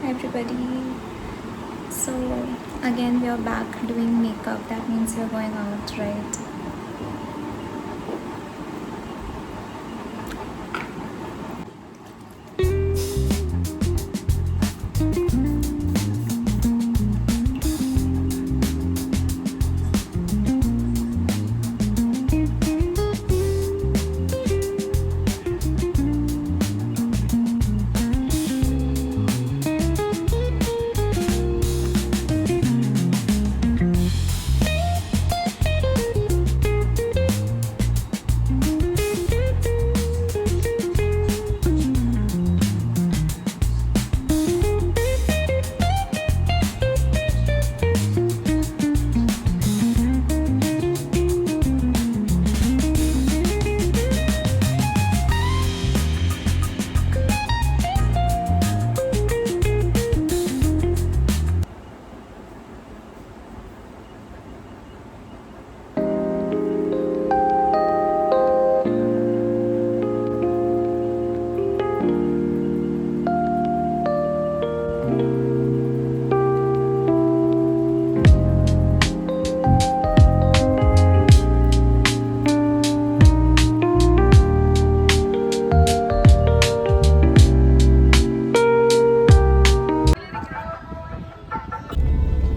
everybody. So again we are back doing makeup. That means we are going out, right?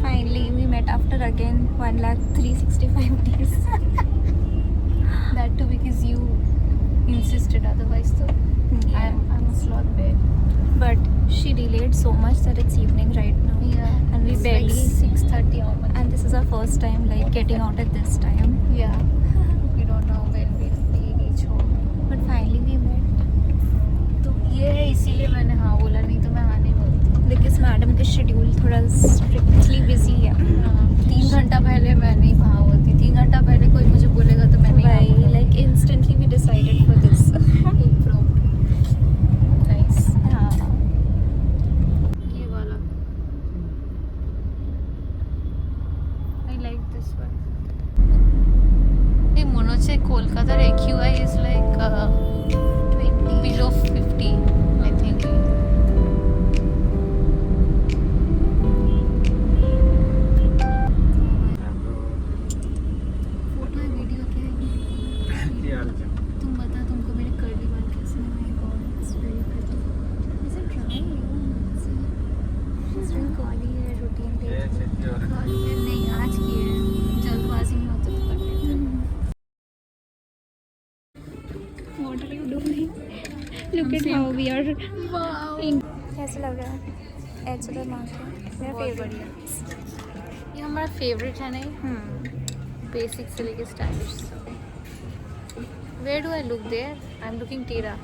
Finally, we met after again 1,365 days. That too because you insisted, otherwise so Yeah. I'm a sloth bear. But she delayed so much that it's evening right now. Yeah. And we It's barely. like 6:30 almost. And this is our first time like getting out at this time. Yeah. We don't know when we'll reach home. But finally we met. तो ये है इसीलिए मैंने हाँ बोला, नहीं तो मैं हाँ नहीं बोलती. Because मैडम का शेड्यूल थोड़ा स्ट्रिक्टली बिजी है. 3 घंटा पहले मैं नहीं हाँ बोलती. 3 घंटा पहले कोई मुझे बोलेगा तो मैं नहीं हाँ Why? बोलूँगी. Like instantly we decided for this. Nice. हाँ. ये वाला. I like this one. এই মনে হচ্ছে কলকাতার AQI is like 20. below 50, I think. Photo है, वीडियो क्या है? तुम बता, तुमको मेरे कर्ली बाल कैसे लगे? It's very pretty. Is it dry? See, it's very curly है routine day. कर्ली है नहीं, आज की है. जल्दबाजी में होता तो कर लेते. What are you doing? Look at how we are. Wow. कैसा लग रहा है? ऐसा तो मार्केट मेरा बहुत फेवरेट. ये हमारा फेवरेट है नहीं, बेसिक से लेके stylish. Where do I look there? I'm looking Tira.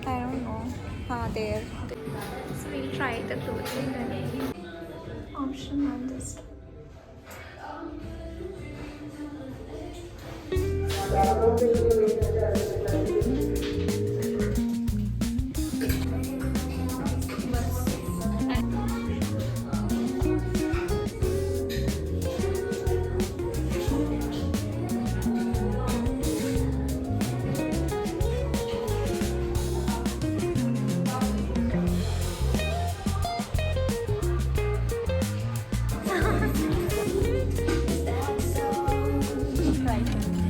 I don't know. हाँ, there. So we'll try the clothing option on this.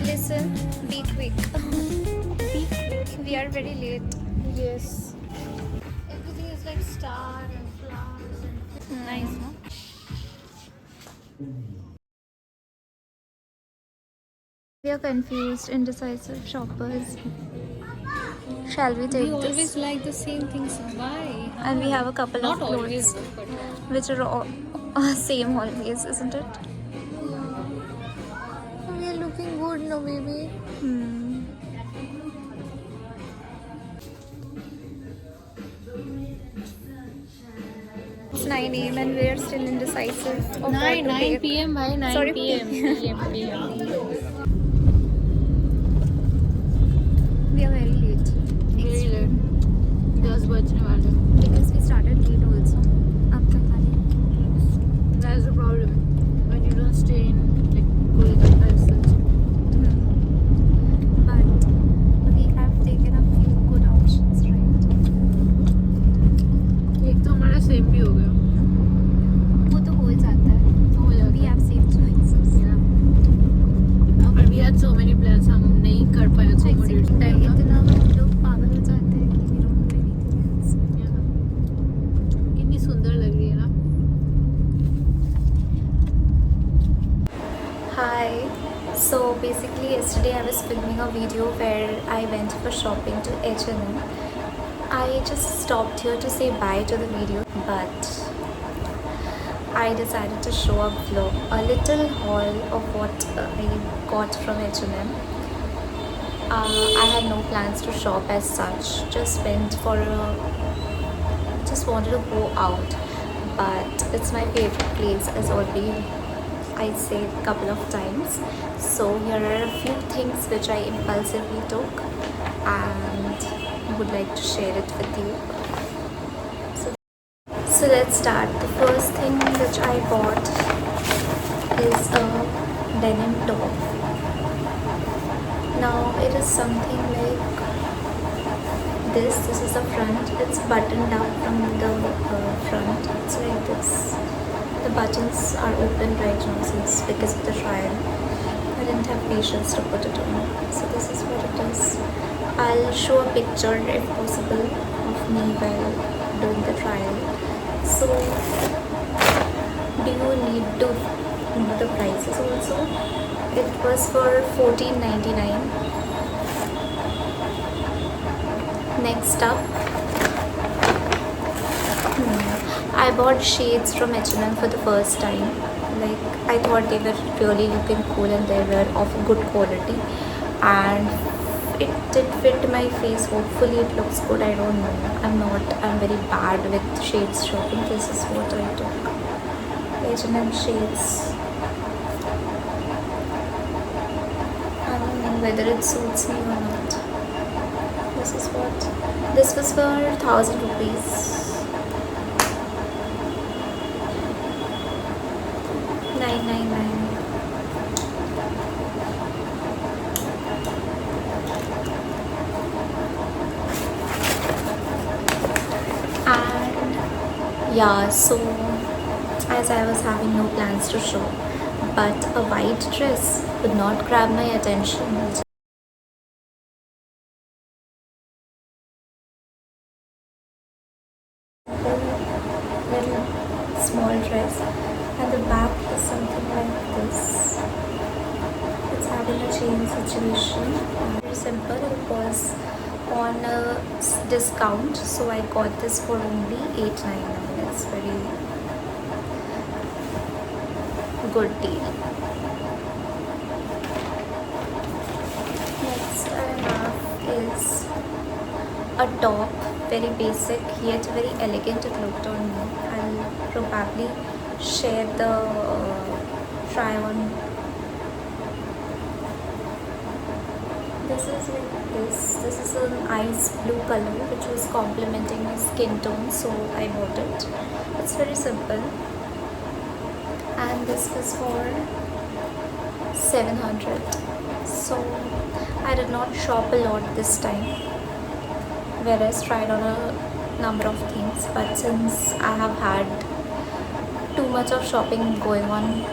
Listen, be quick. Be quick. We are very late. Yes. Everything is like star and flowers and Nice, no? We are confused, indecisive shoppers. Shall we take we this? always like the same things. Why? And we have a couple Not of clothes always, but which are all same always, isn't it? we are looking good, no baby. It's 9 a.m. and we're still indecisive. Of what to 9 take. p.m. by 9 Sorry, p.m. PM. PM. We are very late. Very late. 10 बजने वाले. Because we started late also. अब तक आ रहे. That's the problem. When you don't stay in like Kolkata as such. But we have taken a few good options, right? एक तो हमारा same भी हो गया. yesterday I was filming a video where I went for shopping to H&M. I just stopped here to say bye to the video, but I decided to show a vlog, a little haul of what I got from H&M. I had no plans to shop as such, just wanted to go out, but it's my favorite place as already I said a couple of times. So here are a few things which I impulsively took and would like to share it with you. So let's start. The first thing which I bought is a denim top. Now it is something like this. This is the front. It's buttoned up from the front. It's like this. The buttons are open right now since because of the trial. I didn't have patience to put it on. So this is what it is. I'll show a picture if possible of me while doing the trial. So do you need to know the prices also? It was for $14.99. Next up, I bought shades from H&M for the first time. Like, I thought they were really looking cool and they were of good quality, and it did fit my face. Hopefully it looks good. I don't know. I'm very bad with shades shopping. This is what I took. H&M shades. I don't know whether it suits me or not. This is what. This was for 1,000 rupees. 999. And yeah, so as I was having no plans to shop, but a white dress would not grab my attention. Little small dress, and the back is something like this. It's having a chain situation. Very simple. It was on a discount, so I got this for only $8.99. It's very good deal. Next I have is a top, very basic yet very elegant it looked on me. I'll probably share the try on. This is like this. This is an ice blue color which was complementing my skin tone, so I bought it. It's very simple, and this was for 700. So I did not shop a lot this time, whereas tried on a number of things, but since I have had too much of shopping going on,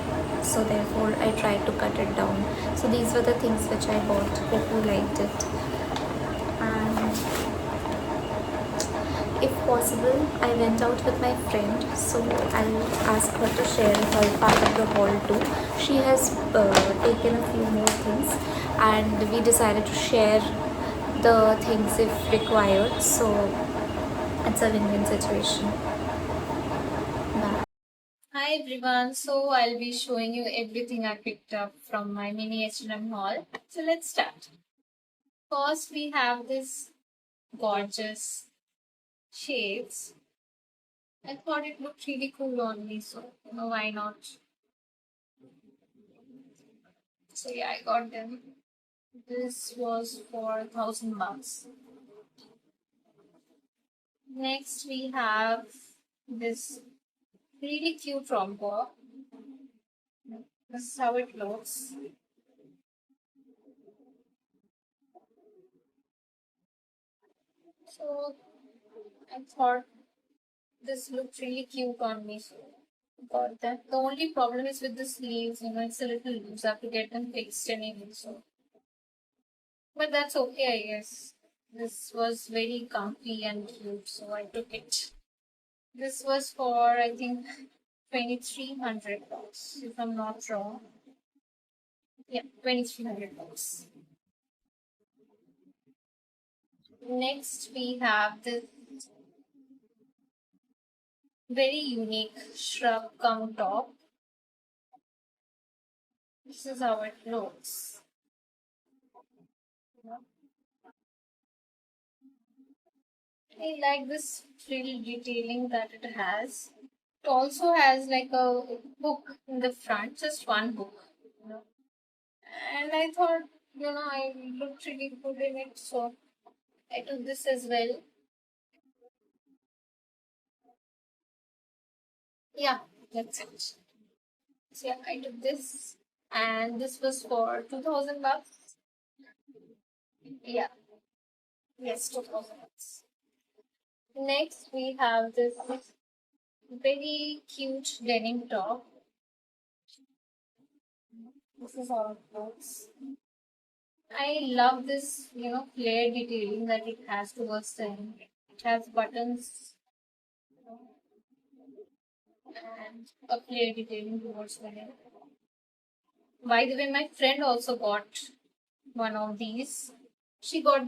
so therefore I tried to cut it down. So these were the things which I bought. Hope you liked it, and if possible I went out with my friend, so I'll ask her to share her part of the haul too. She has taken a few more things, and we decided to share the things if required, so it's a win-win situation. Bye. Hi everyone, so I'll be showing you everything I picked up from my mini H&M haul. So let's start. First we have this gorgeous shades. I thought it looked really cool on me, so why not? So yeah, I got them. This was for 1,000 bucks. Next we have this really cute romper. This is how it looks. So I thought this looked really cute on me, so got that. The only problem is with the sleeves, it's a little loose. I have to get them fixed anyway, so. But that's okay, I guess. This was very comfy and cute, so I took it. This was for, I think, $2,300, if I'm not wrong. Yeah, 2300 bucks. Next, we have this very unique shrub cum top. This is how it looks. I like this frill detailing that it has. It also has like a hook in the front, just one hook. You know. And I thought, I looked really good in it, so I took this as well. Yeah, that's it. So yeah, I took this, and this was for 2000 bucks. Yeah, yes, 2000 bucks. Next, we have this very cute denim top. This is how it looks. I love this, flare detailing that it has towards the end. It has buttons and a flare detailing towards the end. By the way, my friend also got one of these. She got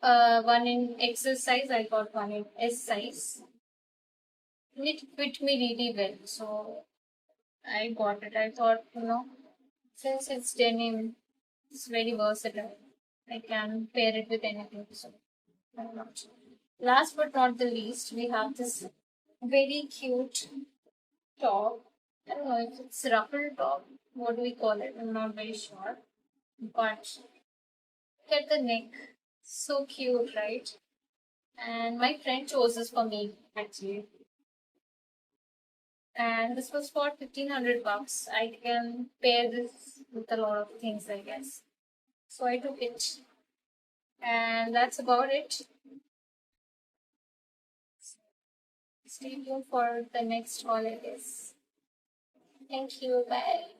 one in XS size, I got one in S size. And it fit me really well, so I got it. I thought, since it's denim, it's very versatile. I can pair it with anything, so why not? Last but not the least, we have this very cute top. I don't know if it's ruffle top. What do we call it? I'm not very sure. But look at the neck. So cute, right? And my friend chose this for me actually. And this was for 1500 bucks. I can pair this with a lot of things, I guess. So I took it. And that's about it. Stay tuned for the next holidays. Thank you. Bye.